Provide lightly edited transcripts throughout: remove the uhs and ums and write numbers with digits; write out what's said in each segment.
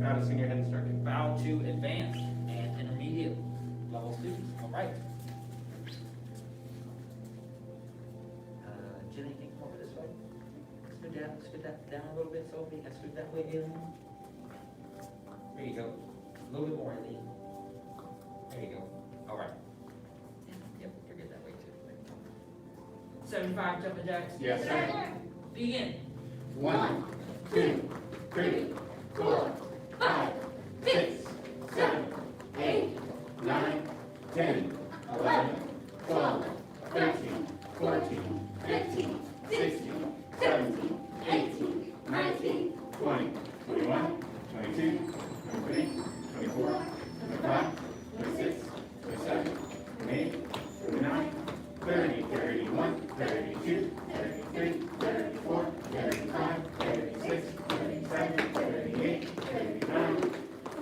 Not a senior head instructor. Bow to advanced and intermediate level students. All right. Jenny, can you come over this way? Scoot that down a little bit, Sophie. And scoot that way, Aileen. There you go. A little bit more, Aileen. There you go. All right. Yep, forget that way too. 75 jumping jacks. Yes, sir. Begin. 1, 2, 3, 4, 5, 6, 7, 8, 9, 10, 11, 12, 13, 14, 15, 16, 17, 18, 19, 20, 21, 22, 23, 24, 25, 26, 27, 28, 29, 30, 31, 32, 33, 34, 35, 36, 37, 38, 39,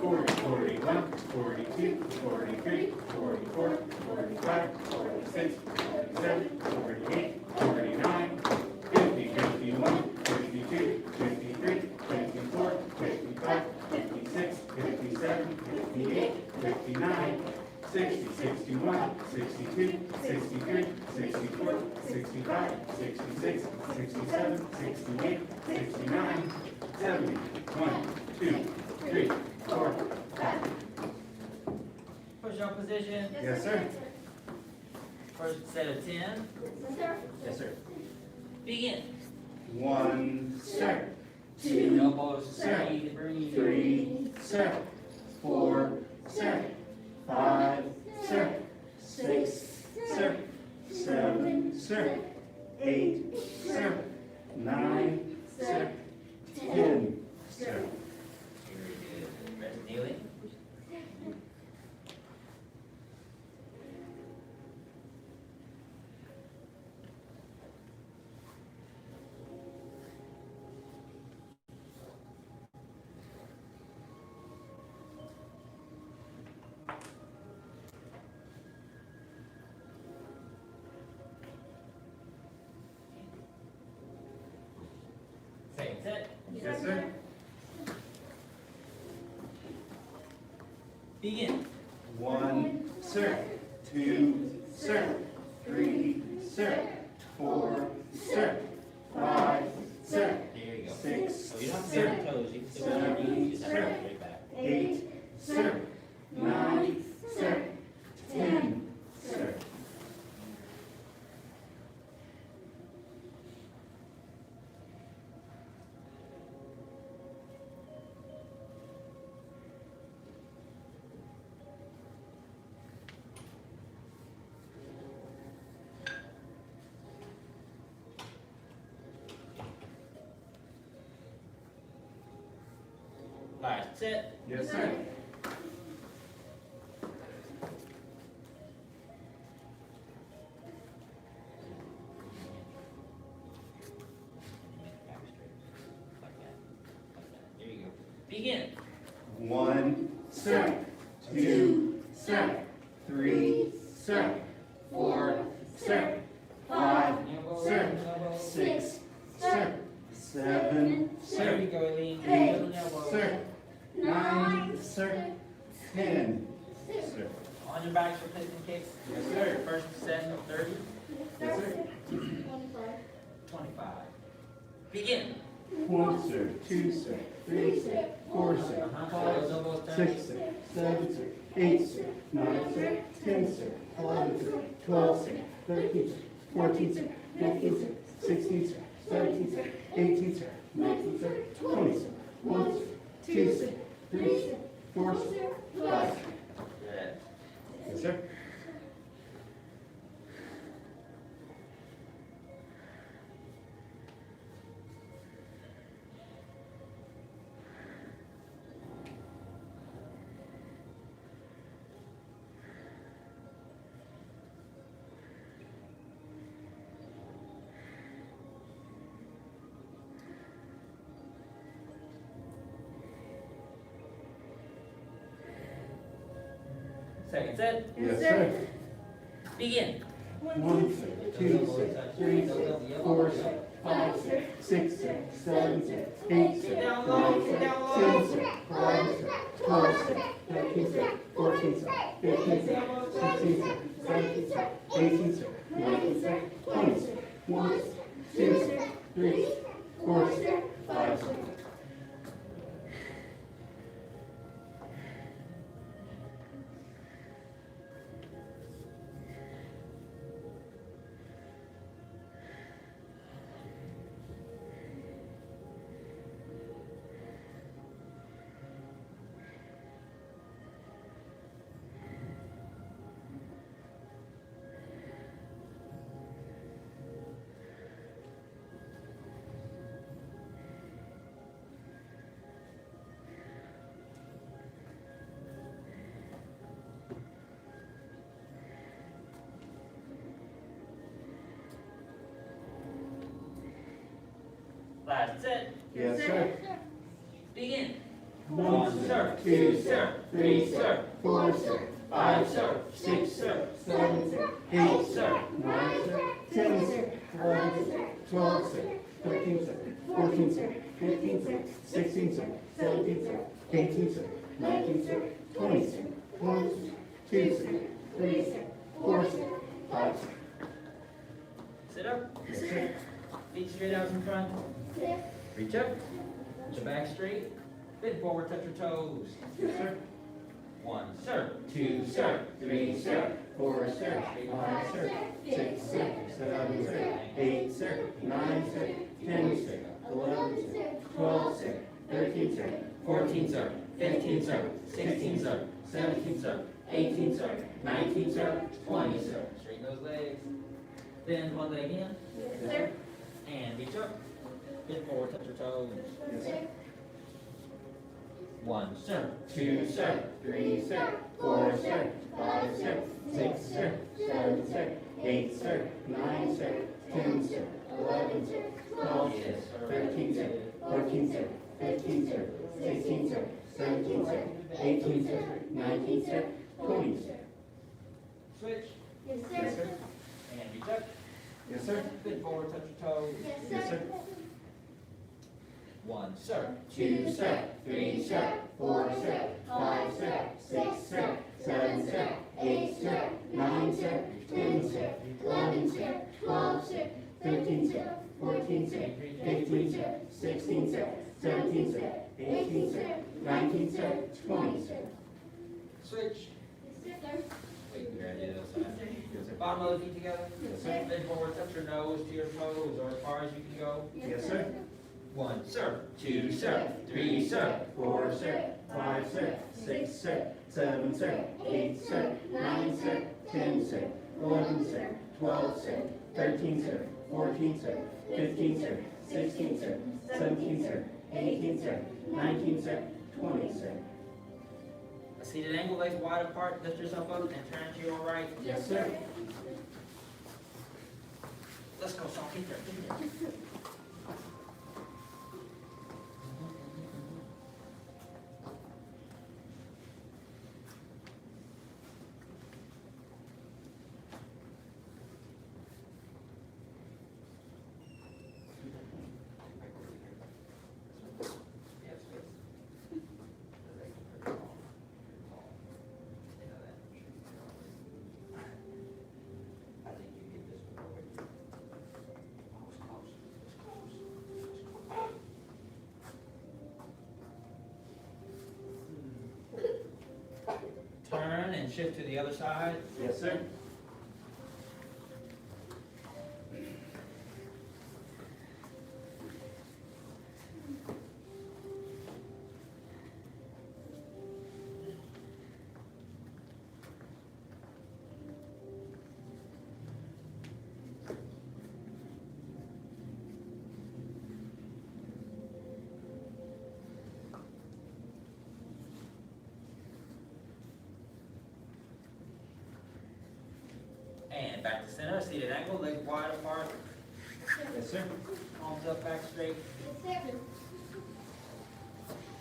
40, 41, 42, 43, 44, 45, 46, 47, 48, 49, 50, 51, 52, 53, 54, 55, 56, 57, 58, 59, 60, 61, 62, 63, 64, 65, 66, 67, 68, 69, 70, 1, 2, 3, 4, 5. Push up position. Yes, sir. First set of 10. Yes, sir. Yes, sir. Begin. 1, sir. Elbows, Sir. breathe. 3, sir. 4, sir. 5, sir. 6, sir. 7, sir. 8, sir. 9, sir. 10, sir. Very good. Rest kneeling. Second set. Yes, sir. Begin. 1, sir. 2, sir. 3, sir. 4, sir. 5, sir. There you go. 6, So you don't have to be on your toes. You can still on your knees. You just have to straight back. 8, sir. 9, sir. 10, sir. Last set. Yes, sir. Back straight. Like that. Like that. There you go. Begin. 1, sir. 2, sir. 3, sir. 4, sir. 5, sir. 6, sir. 7, There you sir. go, Aileen. 8, sir. 9, sir. 10, sir. On your backs for piston kicks. Yes, sir. First set of 30. Yes, sir. 25. Begin. 1, sir. 2, sir. 3, sir. 4, sir. Follow those elbows turn. 6, sir. 7, sir. 8, sir. 9, sir. 10, sir. 11, sir. 12, sir. 13, sir. 14, sir. 15, sir. 16, sir. 17, sir. 18, sir. 19, sir. 20, sir. 1, sir. 2, sir. 3, sir. 4, sir. 5, sir. Good. Yes, sir. Second set. Yes, sir. Begin. 1, sir. 2, sir. 3, sir. 4, sir. 5, sir, 6, sir, 7, sir, 8, sir, 9, Down low, sir, down 10, low. sir, 11, sir, 12, sir, 13, sir, 14, sir, 15, sir, 16, sir, 17, sir, 18, sir, 19, sir, 20, sir, 1, sir, 2, sir, 3, 4, sir, 5, sir. Last set. Yes, sir. Begin. 1, sir, 2, sir, 3, sir, 4, sir, 5, sir, 6, sir, 7, sir, 8, sir, 9, sir, 10, sir, 11, sir, 12, sir, 13, sir, 14, sir, 15, sir, 16, sir, 17, sir, 18, sir, 19, sir, 20, sir, 1, sir, 2, sir, 3, sir, 4, sir, 5, sir. Sit up. Yes, sir. Feet straight out in front. Reach up. Put your back straight. Bend forward, touch your toes. Yes, sir. 1, sir. 2, sir, 3, sir, 4, sir, 5, sir, 6, sir, 7, sir, 8, sir, 9, sir, 10, sir, 11, sir, 12, sir, 13, sir, 14, sir, 15, sir, 16, sir, 17, sir, 18, sir, 19, sir, 20, sir. Straighten those legs. Bend one leg in. Yes, sir. And reach up. Bend forward, touch your toes. Yes, sir. 1, sir. 2, sir, 3, sir, 4, sir, 5, sir, 6, sir, 7, sir, 8, sir, 9, sir, 10, sir, 11, sir, 12, sir, 13, sir, 14, sir, 15, sir, 16, sir, 17, sir, 18, sir, 19, sir, 20, sir. Switch. Yes, sir. And reach up. Yes, sir. Bend forward, touch your toes. Yes, sir. 1, sir. 2, sir, 3, sir, 4, sir, 5, sir, 6, sir, 7, sir, 8, sir, 9, sir, 10, sir, 11, sir, 12, sir, 13, sir, 14, sir, 15, sir, 16, sir, 17, sir, 18, sir, 19, sir, 20, sir. Switch. Wait, there it is. Bottom of the feet together. Yes, sir. Bend forward, touch your nose to your toes, or as far as you can go. Yes, sir. 1, sir. 2, sir, 3, sir, 4, sir, 5, sir, 6, sir, 7, sir, 8, sir, 9, sir, 10, sir, 11, sir, 12, sir, 13, sir, 14, sir, 15, sir, 16, sir, 17, sir, 18, sir, 19, sir, 20, sir. A seated angle, legs wide apart, lift yourself up and turn to your right. Yes, sir. Let's go, Saul, get there. Turn and shift to the other side. Yes, sir. And back to center, seated angle, legs wide apart, Yes, sir. palms up, back straight.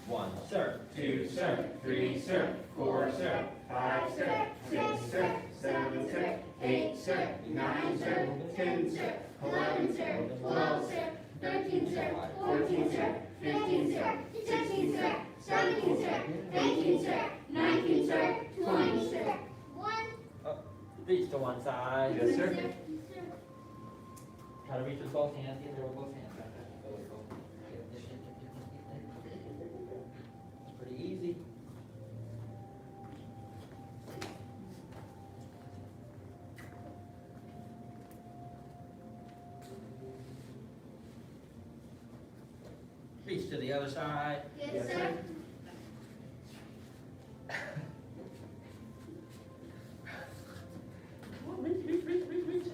1, sir. 2, sir, 3, sir, 4, sir, 5, sir, 6, sir, 7, sir, 8, sir, 9, sir, 10, sir, 11, sir. 12, sir. 13, sir. 14, sir. 15, sir. 16, sir. 17, sir. 18, sir. 19, sir. 20, sir. Reach to one side. Yes, sir. Try to reach with both hands. Get there with both hands. It's pretty easy. Reach to the other side. Yes, sir. Reach.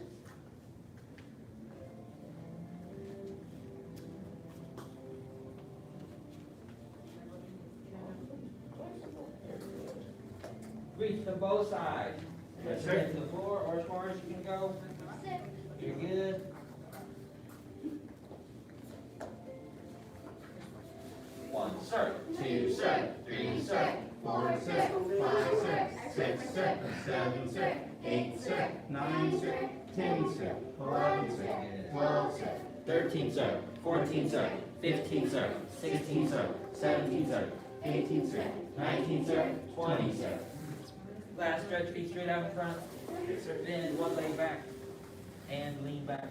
Reach to both sides. Yes, To sir. get to the floor or as far as you can go. You're good. One, sir. Two, sir. Three, sir. 4, sir. 5, sir. 6, sir. 7, sir. 8, sir. 9, sir. 10, sir. 11, sir. 12, sir. 13, sir. 14, sir. 15, sir. 16, sir. 17, sir. 18, sir. 19, sir. 20, sir. Last stretch, feet straight out in front. Then one leg back and lean back.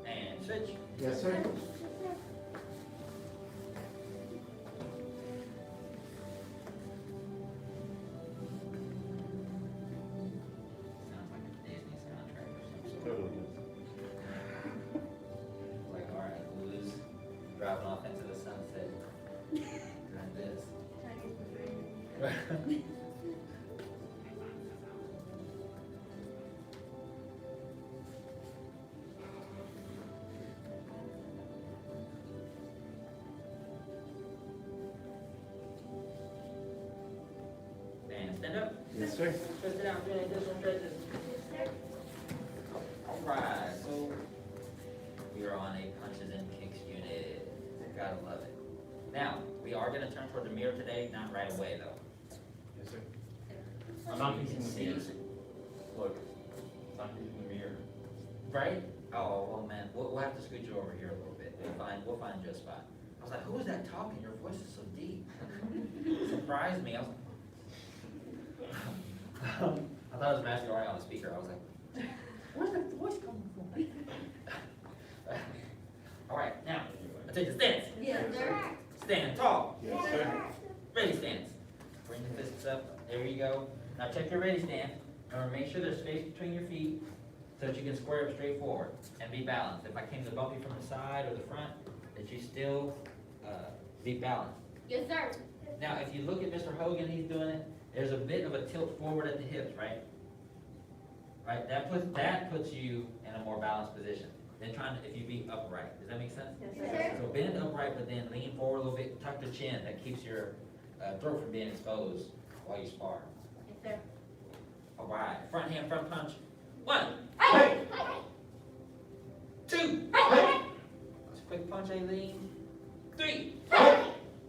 And switch. Yes, sir. Sounds like a Disney soundtrack or something. Totally. Like, all right, Lou's driving off into the sunset. Doing this. And stand up. Yes, sir. Stretch it out, doing additional stretches. All right, so we are on a punches and kicks unit. Gotta love it. Now, we are gonna turn toward the mirror today, not right away though. Yes, sir. I'm not So you facing can the see. mirror. Look, it's not facing the mirror. Right? Oh, well, man, we'll have to scoot you over here a little bit. We'll find you a spot. I was like, who is that talking? Your voice is so deep. It surprised me. I was I thought it was Matthew already on the speaker. I was like, where's that voice coming from? All right, now, I take the stance. Yes, sir. Stand tall. Yes, sir. Ready stance. Bring the fists up. There you go. Now check your ready stance. Remember, make sure there's space between your feet so that you can square up straight forward and be balanced. If I came to bump you from the side or the front, that you still be balanced. Yes, sir. Now, if you look at Mr. Hogan, he's doing it. There's a bit of a tilt forward at the hips, right? Right. That puts you in a more balanced position than trying to if you be upright. Does that make sense? Yes, sir. So bend upright, but then lean forward a little bit. Tuck the chin. That keeps your throat from being exposed while you spar. Yes, sir. All right. Front hand, front punch. 1, Hey! 2. Let's quick punch, Aileen. 3.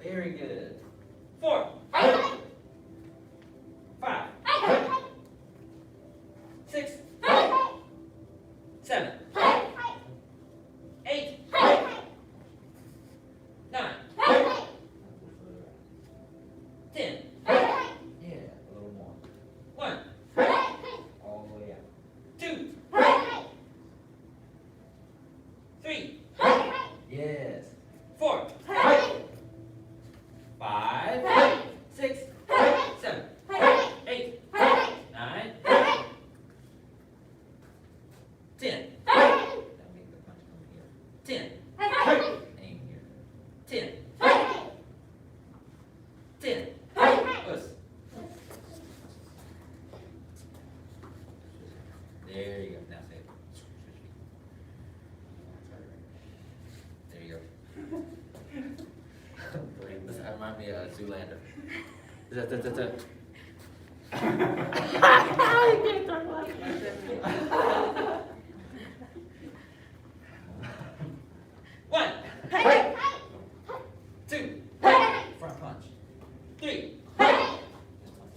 Very good. 4. 5. 6. 7. 8. 9. 10. Yeah, a little more. 1. All the way out. 2. 3. Yes. 4. 5. 6. 7. 8. me a Zoolander. One. Two. Front punch. Three. This punch.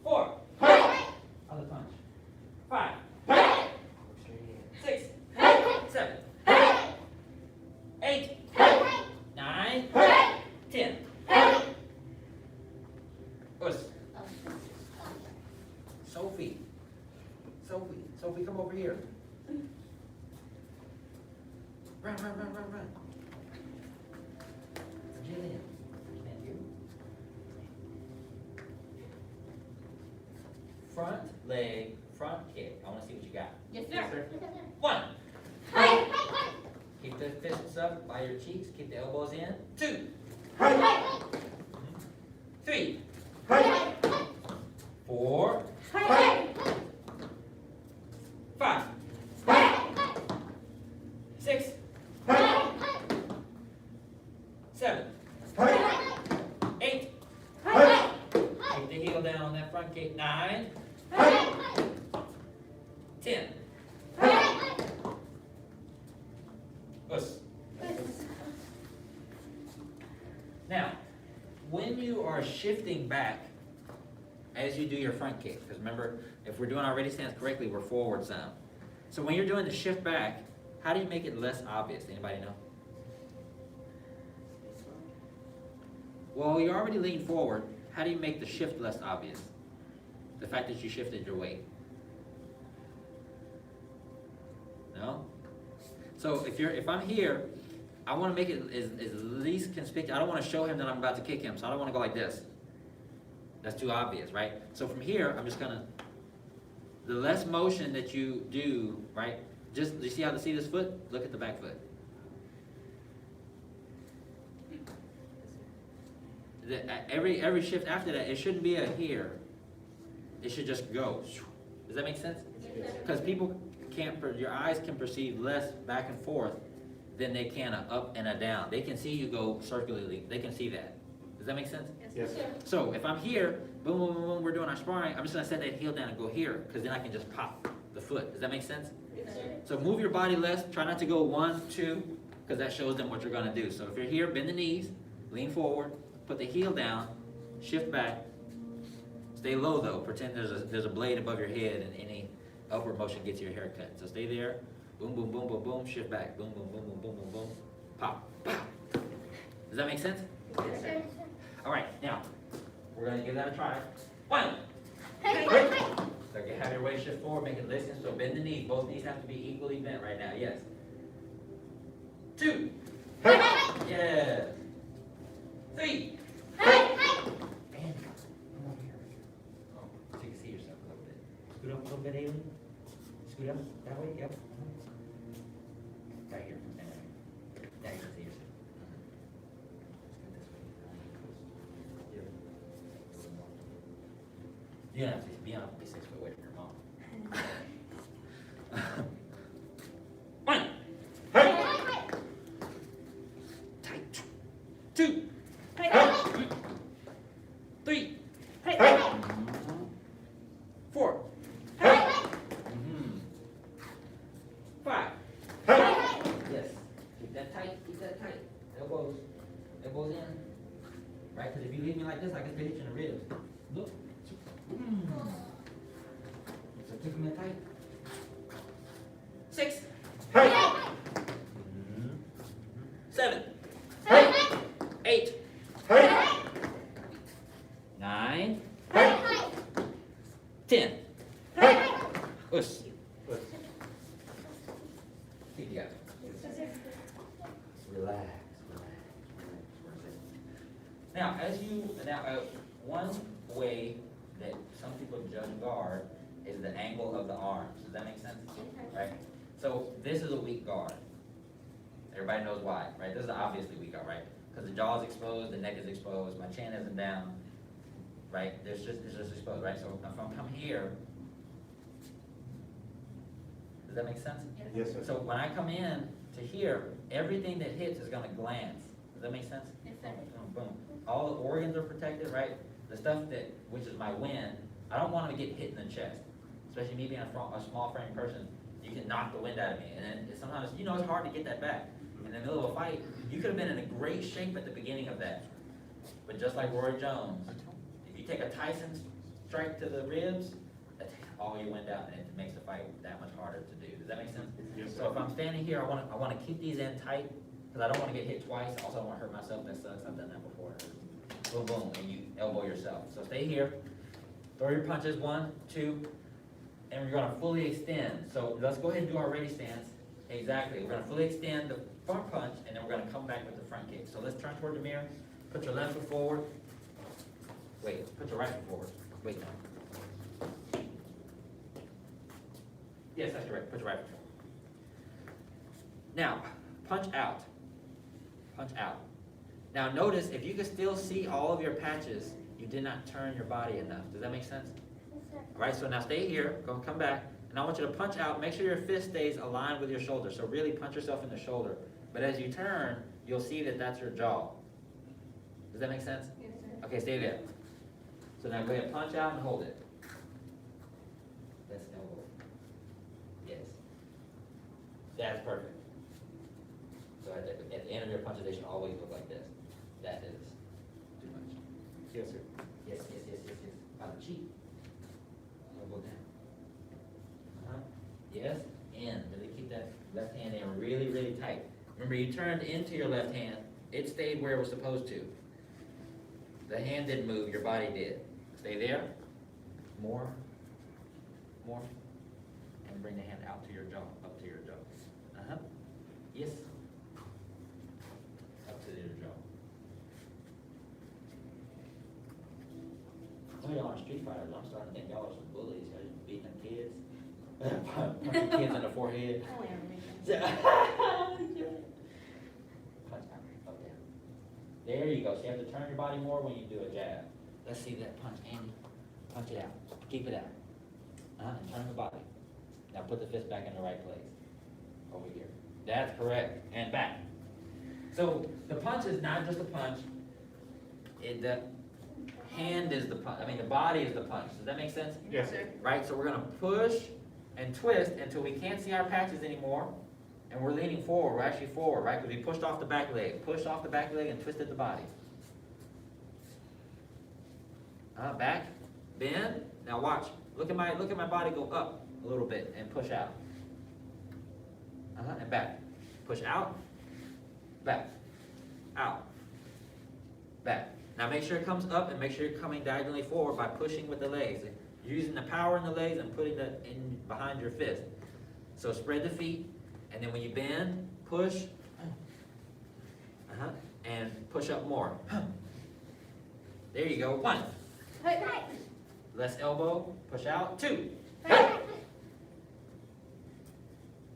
Four. Other punch. Five. Six. 7. 8. 9. 10. Push. Sophie. Sophie, come over here. Run. Jillian. Can't you? Front leg, front kick. I want to see what you got. Yes, sir. 1. Keep the fists up by your cheeks. Keep the elbows in. 2. 3. 4. 5. 6. 7. 8. Keep the heel down on that front kick. 9. 10. Us. Now, when you are shifting back as you do your front kick, because remember, if we're doing our ready stance correctly, we're forward sound. So when you're doing the shift back, how do you make it less obvious? Anybody know? Well, you already leaned forward. How do you make the shift less obvious? The fact that you shifted your weight. No? So if I'm here, I want to make it as least conspicuous. I don't want to show him that I'm about to kick him, so I don't want to go like this. That's too obvious, right? So from here, I'm just gonna, the less motion that you do, right? Just, you see how to see this foot? Look at the back foot. Every shift after that, it shouldn't be a here. It should just go. Does that make sense? Because people can't, your eyes can perceive less back and forth than they can a up and a down. They can see you go circularly. They can see that. Does that make sense? Yes. So if I'm here, boom, boom, boom, boom, we're doing our sparring, I'm just gonna set that heel down and go here, because then I can just pop the foot. Does that make sense? So move your body less. Try not to go 1, 2, because that shows them what you're gonna do. So if you're here, bend the knees, lean forward, put the heel down, shift back. Stay low though. Pretend there's a blade above your head, and any upward motion gets your hair cut. So stay there. Boom, boom, boom, boom, boom. Shift back. Boom, boom, boom, boom, boom, boom, boom. Pop, pop. Does that make sense? Yes, sir. All right, now we're gonna give that a try. 1. So you have your weight shift forward, make it listen. So bend the knees. Both knees have to be equally bent right now. Yes. 2. Yes. 3. And come over here. Oh, so you can see yourself a little bit. Scoot up a little bit, Aileen. Scoot up that way. Yep. Right here. Now you can see yourself. Scoot this way. Yep. You don't have to be 6 foot away from your mom. 1. Tight. 2. 3. 4. 5. Yes. Keep that tight. Keep that tight. Elbows in. Right? Because if you leave me like this, I can hit you in the ribs. Look. So keep them in tight. 6. 7. 8. 9. 10. Push. Keep together. Relax. Now, one way that some people judge guard is the angle of the arms. Does that make sense? Right? So this is a weak guard. Everybody knows why, right? This is obviously weak guard, right? Because the jaw is exposed, the neck is exposed, my chin isn't down, right? It's just exposed, right? So if I come here, does that make sense? Yes, sir. So when I come in to here, everything that hits is going to glance. Does that make sense? Yes, boom. All the organs are protected, right? The stuff that, which is my wind, I don't want to get hit in the chest. Especially me being a small frame person, you can knock the wind out of me. And then sometimes, you know, it's hard to get that back. In the middle of a fight, you could have been in a great shape at the beginning of that. But just like Roy Jones, if you take a Tyson strike to the ribs, that takes all your wind out and it makes the fight that much harder to do. Does that make sense? Yes, So if I'm standing here, I want to keep these in tight because I don't want to get hit twice. Also, I don't want to hurt myself. That sucks. I've done that before. Boom, boom, and you elbow yourself. So stay here. Throw your punches, 1, 2, and we're going to fully extend. So let's go ahead and do our ready stance. Exactly. We're going to fully extend the front punch, and then we're going to come back with the front kick. So let's turn toward the mirror. Put your left foot forward. Wait, put your right foot forward. Wait, no. Yes, that's correct. Put your right foot forward. Now, punch out. Punch out. Now notice, if you can still see all of your patches, you did not turn your body enough. Does that make sense? All right, so now stay here. Go come back. And I want you to punch out. Make sure your fist stays aligned with your shoulder. So really punch yourself in the shoulder. But as you turn, you'll see that that's your jaw. Does that make sense? Yes, sir. Okay, stay there. So now go ahead, punch out and hold it. That's elbow. Yes. That's perfect. So at the end of your punches, they should always look like this. That is too much. Yes, sir. Yes, yes, yes, yes, yes. By the cheek. Elbow down. Yes, in. Really keep that left hand in really, really tight. Remember, you turned into your left hand. It stayed where it was supposed to. The hand didn't move, your body did. Stay there. More. More. And bring the hand out to your jaw, up to your jaw. Uh-huh. Yes. Up to your jaw. Some of y'all are street fighters. I'm starting to think y'all are some bullies. Y'all just beating them kids. Punching kids in the forehead. Only everything. Punch out, up down. There you go. So you have to turn your body more when you do a jab. Let's see that punch, Andy. Punch it out. Keep it out. And turn the body. Now put the fist back in the right place. Over here. That's correct. And back. So the punch is not just a punch. The hand is the punch. I mean, the body is the punch. Does that make sense? Yes, sir. Right? So we're going to push and twist until we can't see our patches anymore. And we're leaning forward. We're actually forward, right? Because we pushed off the back leg. Pushed off the back leg and twisted the body. Back. Bend. Now watch. Look at my body go up a little bit and push out. And back. Push out. Back. Out. Back. Now make sure it comes up and make sure you're coming diagonally forward by pushing with the legs. You're using the power in the legs and putting it in behind your fist. So spread the feet, and then when you bend, push, and push up more. There you go. 1. Less elbow, push out. 2.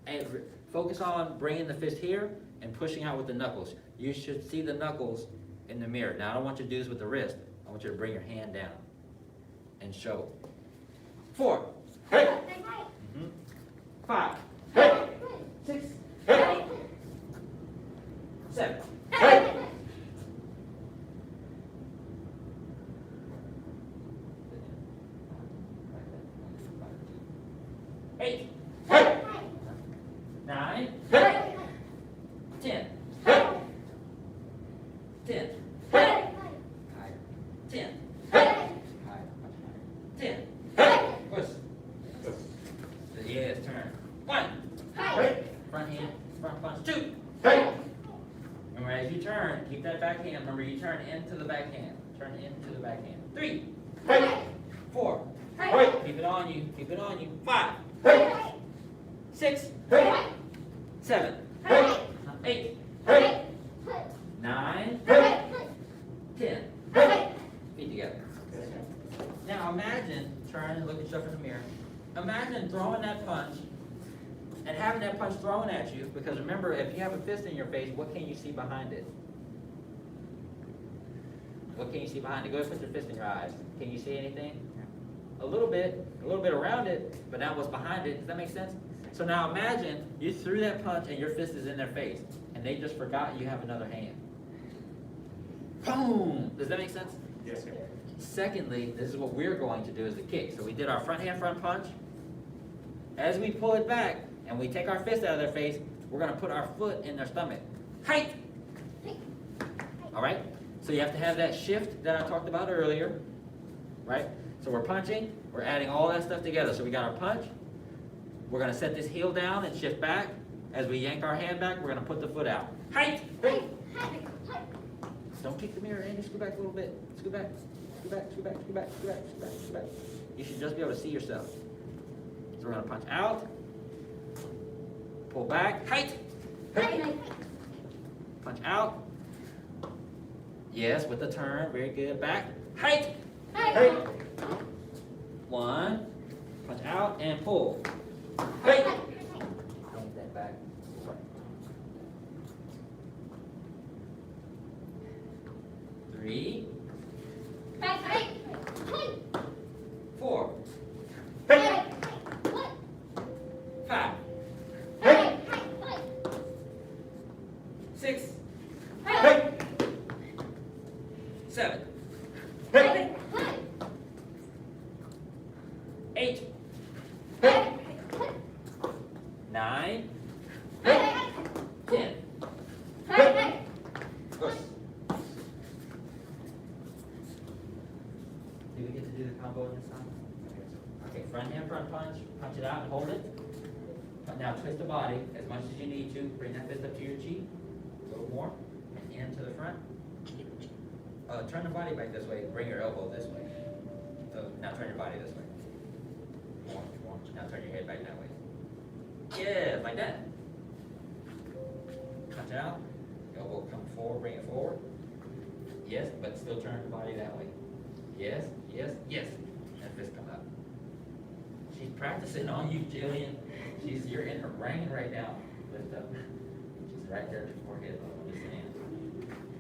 And focus on bringing the fist here and pushing out with the knuckles. You should see the knuckles in the mirror. Now I don't want you to do this with the wrist. I want you to bring your hand down and show. 4. 5. 6. 7. 8. 9. 10. 10. 10. 10. Push. Yes, turn. 1. Front hand, front punch. 2. Remember, as you turn, keep that back hand. Remember, you turn into the back hand. Turn into the back hand. 3. 4. Keep it on you. Keep it on you. 5. 6. 7. 8. 9. 10. Feet together. Now imagine, turn and look at yourself in the mirror. Imagine throwing that punch and having that punch thrown at you, because remember, if you have a fist in your face, what can you see behind it? What can you see behind it? Go ahead and put your fist in your eyes. Can you see anything? A little bit around it, but now what's behind it? Does that make sense? So now imagine you threw that punch and your fist is in their face, and they just forgot you have another hand. boom. Does that make sense? Yes, sir. Secondly, this is what we're going to do as the kick. So we did our front hand front punch. As we pull it back and we take our fist out of their face, we're going to put our foot in their stomach. Height! All right? So you have to have that shift that I talked about earlier, right? So we're punching, we're adding all that stuff together. So we got our punch, we're going to set this heel down and shift back. As we yank our hand back, we're going to put the foot out. Height! Don't kick the mirror, Andy. Scoot back a little bit. Scoot back. Scoot back, scoot back, scoot back, scoot back, scoot back, scoot back. You should just be able to see yourself. So we're going to punch out. Pull back. Height! Punch out. Yes, with the turn. Very good. Back. Height! One. Punch out and pull. Height! Yank that back. Three. 4. 5. 6. 7. 8. 9. 10. Push. Do we get to do the combo in this time? Okay, front hand front punch it out and hold it. Now twist the body as much as you need to. Bring that fist up to your cheek. A little more. And into the front. Turn the body back this way. Bring your elbow this way. So now turn your body this way. More. Now turn your head back that way. Yeah, like that. Punch out. Elbow come forward, bring it forward. Yes, but still turn the body that way. Yes. And fist come up. She's practicing on you, Jillian. You're in her brain right now. Lift up. She's right there at your forehead. Listen.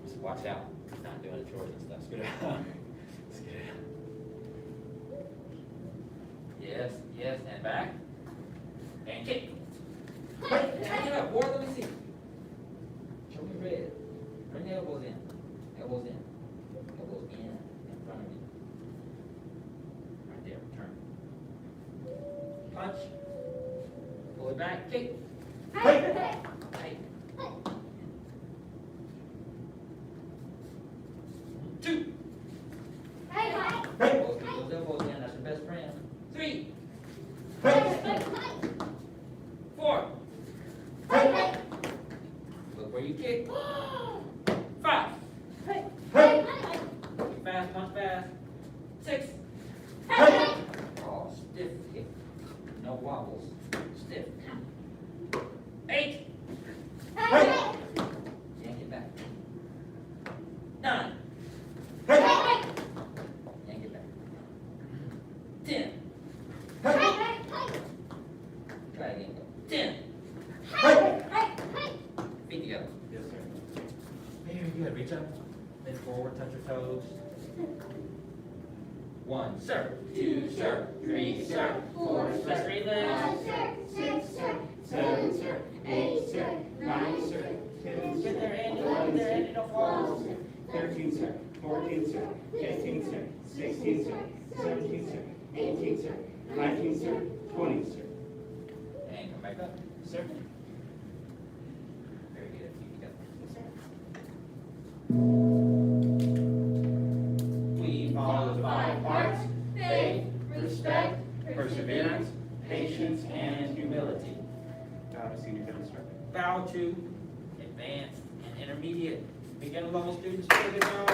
Just watch out. Not doing the chores and stuff. Scoot out. Scoot out. Yes, and back. And kick. Take it up, boy. Let me see. Show me red. Bring the elbows in. Elbows in. Elbows in front of you. Right there. Turn. Punch. Pull it back. Kick. Height. 2. Those elbows in. That's your best friend. 3. 4. Look where you kick. 5. Fast, punch fast. 6. Oh, stiff kick. No wobbles. Stiff. 8. Yank it back. 9. Yank it back. 10. Try again. 10. Feet together. Yes, sir. Very good. Reach up. Bend forward. Touch your toes. 1, sir. 2, sir. 3, sir. 4, sir. Straight legs. 7, sir. 8, sir. 9, sir. 10, Get sir. there, Andy. Get there, Andy. Don't fall. 13, sir. 14, sir. 15, sir. 16, sir. 17, sir. 18, sir. 19, sir. 20, sir. And come back up. Sir. Very good. Feet together. We follow the 5 parts: faith, respect, perseverance, patience, and humility. Senior Head Instructor. Bow to advanced and intermediate. Beginner level students, do a good job.